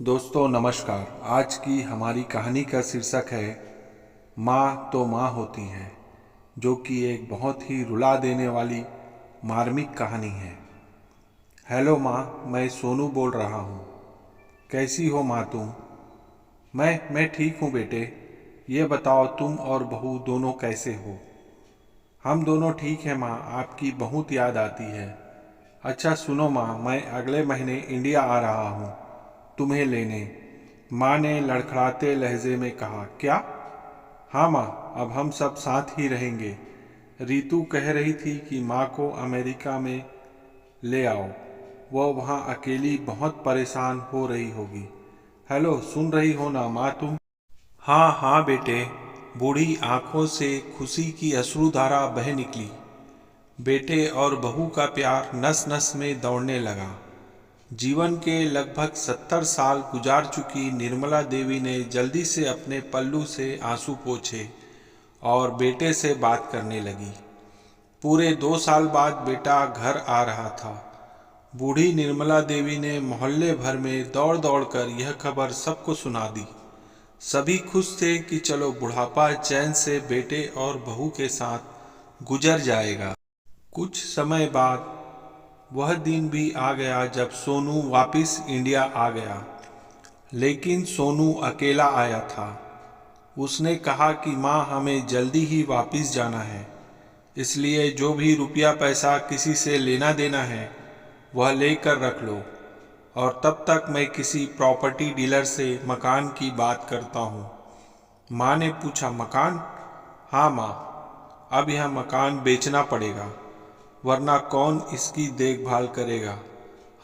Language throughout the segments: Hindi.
दोस्तों नमस्कार। आज की हमारी कहानी का शीर्षक है माँ तो माँ होती है, जो कि एक बहुत ही रुला देने वाली मार्मिक कहानी है। हेलो माँ, मैं सोनू बोल रहा हूँ। कैसी हो माँ तुम? मैं ठीक हूँ बेटे। ये बताओ तुम और बहू दोनों कैसे हो? हम दोनों ठीक हैं माँ, आपकी बहुत याद आती है। अच्छा सुनो माँ, मैं अगले महीने इंडिया आ रहा हूँ तुम्हें लेने। माँ ने लड़खड़ाते लहजे में कहा। क्या? हाँ माँ, अब हम सब साथ ही रहेंगे। रीतू कह रही थी कि माँ को अमेरिका में ले आओ, वो वहाँ अकेली बहुत परेशान हो रही होगी। हेलो, सुन रही हो ना माँ तुम? हाँ हाँ बेटे। बूढ़ी आंखों से खुशी की अश्रुधारा बह निकली। बेटे और बहू का प्यार नस नस में दौड़ने लगा। जीवन के लगभग 70 साल गुजार चुकी निर्मला देवी ने जल्दी से अपने पल्लू से आंसू पोंछे और बेटे से बात करने लगी। पूरे 2 साल बाद बेटा घर आ रहा था। बूढ़ी निर्मला देवी ने मोहल्ले भर में दौड़ दौड़ कर यह खबर सबको सुना दी। सभी खुश थे कि चलो बुढ़ापा चैन से बेटे और बहू के साथ गुजर जाएगा। कुछ समय बाद वह दिन भी आ गया जब सोनू वापस इंडिया आ गया। लेकिन सोनू अकेला आया था। उसने कहा कि माँ, हमें जल्दी ही वापस जाना है, इसलिए जो भी रुपया पैसा किसी से लेना देना है वह लेकर रख लो, और तब तक मैं किसी प्रॉपर्टी डीलर से मकान की बात करता हूँ। माँ ने पूछा, मकान? हाँ माँ, अब यह मकान बेचना पड़ेगा, वरना कौन इसकी देखभाल करेगा।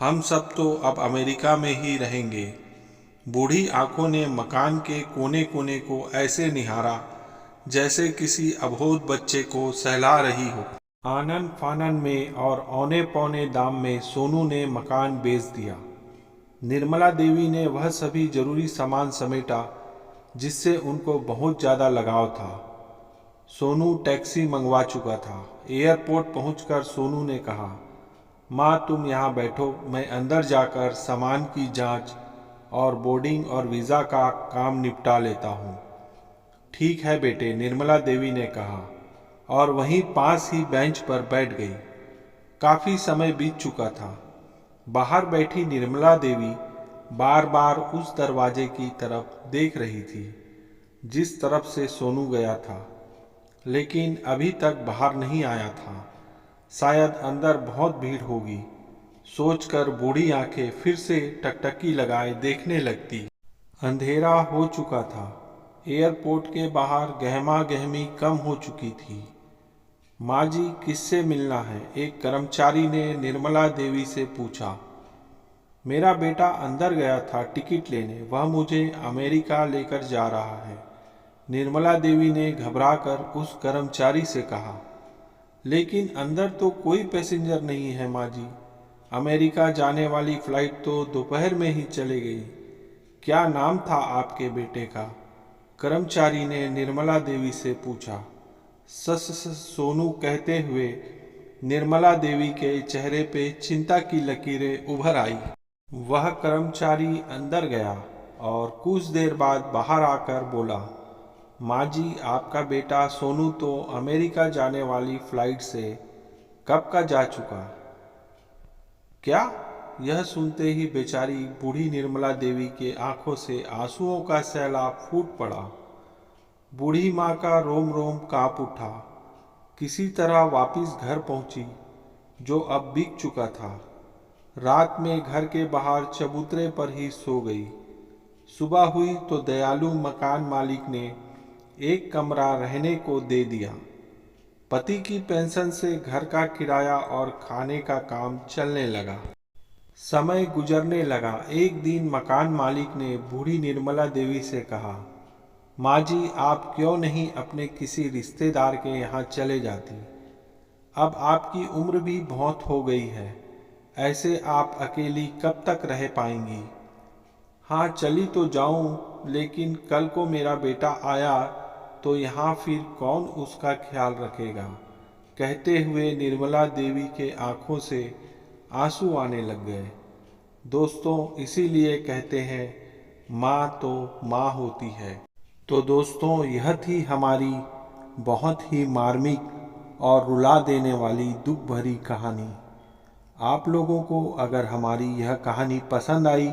हम सब तो अब अमेरिका में ही रहेंगे। बूढ़ी आंखों ने मकान के कोने कोने को ऐसे निहारा जैसे किसी अबोध बच्चे को सहला रही हो। आनन फानन में और औने पौने दाम में सोनू ने मकान बेच दिया। निर्मला देवी ने वह सभी जरूरी सामान समेटा जिससे उनको बहुत ज़्यादा लगाव था। सोनू टैक्सी मंगवा चुका था। एयरपोर्ट पहुंचकर सोनू ने कहा, माँ तुम यहाँ बैठो, मैं अंदर जाकर सामान की जांच और बोर्डिंग और वीज़ा का काम निपटा लेता हूँ। ठीक है बेटे, निर्मला देवी ने कहा, और वहीं पास ही बेंच पर बैठ गई। काफ़ी समय बीत चुका था। बाहर बैठी निर्मला देवी बार बार उस दरवाजे की तरफ देख रही थी जिस तरफ से सोनू गया था, लेकिन अभी तक बाहर नहीं आया था। शायद अंदर बहुत भीड़ होगी, सोचकर बूढ़ी आंखें फिर से टकटकी लगाए देखने लगती। अंधेरा हो चुका था। एयरपोर्ट के बाहर गहमा गहमी कम हो चुकी थी। माँ जी, किससे मिलना है? एक कर्मचारी ने निर्मला देवी से पूछा। मेरा बेटा अंदर गया था टिकट लेने, वह मुझे अमेरिका लेकर जा रहा है, निर्मला देवी ने घबराकर उस कर्मचारी से कहा। लेकिन अंदर तो कोई पैसेंजर नहीं है माँ जी, अमेरिका जाने वाली फ्लाइट तो दोपहर में ही चली गई। क्या नाम था आपके बेटे का? कर्मचारी ने निर्मला देवी से पूछा। सोनू कहते हुए निर्मला देवी के चेहरे पे चिंता की लकीरें उभर आई। वह कर्मचारी अंदर गया और कुछ देर बाद बाहर आकर बोला, माँ जी, आपका बेटा सोनू तो अमेरिका जाने वाली फ्लाइट से कब का जा चुका। क्या? यह सुनते ही बेचारी बूढ़ी निर्मला देवी के आंखों से आंसुओं का सैलाब फूट पड़ा। बूढ़ी माँ का रोम रोम कांप उठा। किसी तरह वापस घर पहुंची, जो अब बीत चुका था। रात में घर के बाहर चबूतरे पर ही सो गई। सुबह हुई तो दयालु मकान मालिक ने एक कमरा रहने को दे दिया। पति की पेंशन से घर का किराया और खाने का काम चलने लगा। समय गुजरने लगा। एक दिन मकान मालिक ने बूढ़ी निर्मला देवी से कहा, माँ जी, आप क्यों नहीं अपने किसी रिश्तेदार के यहाँ चले जाती? अब आपकी उम्र भी बहुत हो गई है, ऐसे आप अकेली कब तक रह पाएंगी? हाँ, चली तो जाऊं, लेकिन कल को मेरा बेटा आया तो यहाँ फिर कौन उसका ख्याल रखेगा? कहते हुए निर्मला देवी के आंखों से आंसू आने लग गए। दोस्तों, इसीलिए कहते हैं माँ तो माँ होती है। तो दोस्तों, यह थी हमारी बहुत ही मार्मिक और रुला देने वाली दुख भरी कहानी। आप लोगों को अगर हमारी यह कहानी पसंद आई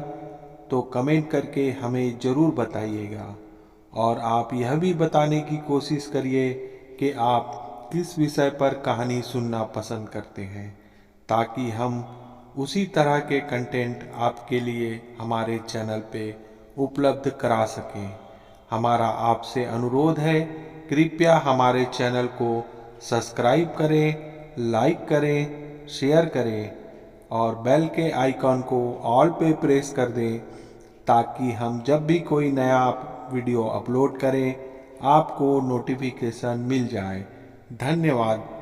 तो कमेंट करके हमें ज़रूर बताइएगा। और आप यह भी बताने की कोशिश करिए कि आप किस विषय पर कहानी सुनना पसंद करते हैं, ताकि हम उसी तरह के कंटेंट आपके लिए हमारे चैनल पे उपलब्ध करा सकें। हमारा आपसे अनुरोध है, कृपया हमारे चैनल को सब्सक्राइब करें, लाइक करें, शेयर करें और बेल के आइकॉन को ऑल पे प्रेस कर दें, ताकि हम जब भी कोई नया वीडियो अपलोड करें आपको नोटिफिकेशन मिल जाए। धन्यवाद।